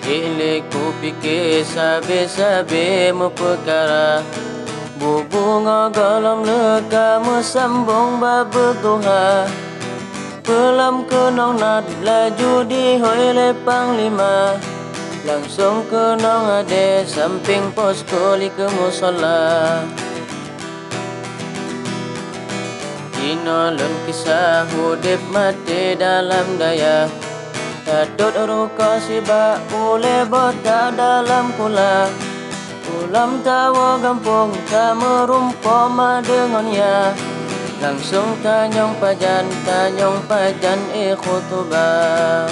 Ile ku fikir sabi-sabi mu perkara Bubunga galam leka sambung babegoha Pelam kenong nat laju di hoile panglima Langsung kenong ade samping posko li ke musola Inolon kisah hudip mati dalam daya Datut ruka siba ule bota dalam kula Ulam tawa gampung tak merumpama dengan ya Langsung tanyong pajan khutubah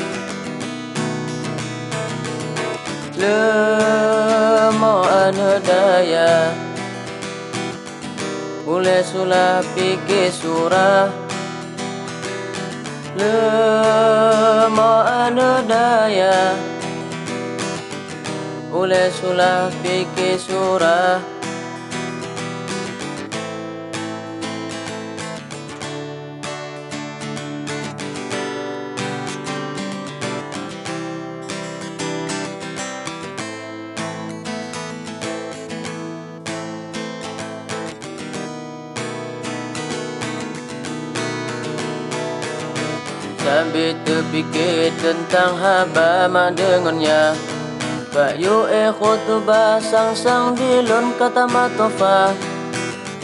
Lemo anu daya Ule sulah pikir surah Lemo anu daya Ule sulah fikir surah Sambil terfikir tentang habama dengannya Pak yu khutbah sang-sang dilun kata matofa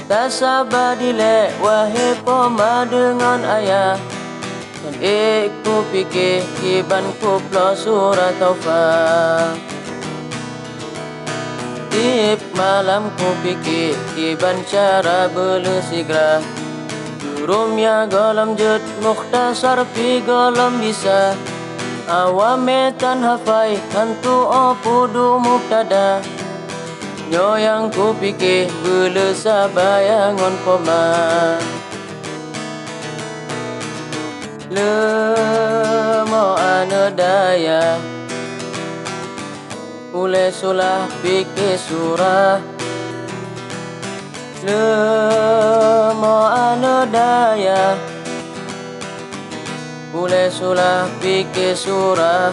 Tak sabar dilek wahai poma dengan ayah Dan ku fikir kiban ku plo surah taufah Tip malam ku fikir kiban cara berlesigrah Rumya galam jut mukhtasar pi galam bisa Awametan hafai hantu opudu muktada Nyo yang ku fikir belesa bayangon koma Lemo anu daya Ule sulah fikir surah Lemo anu daya Ule sulah fikir surah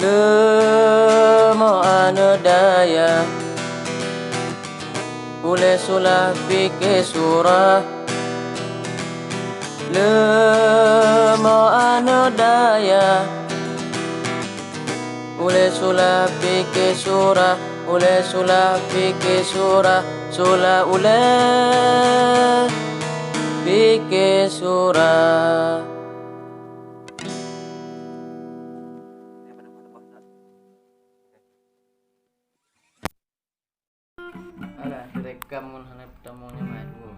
Lemo anu daya Ule sulah fikir surah Lemo anu daya Ule sulah fikir surah Ule sulah fikir surah Sulah ule fikir surah Alah, direkam mun hanap tamunya madu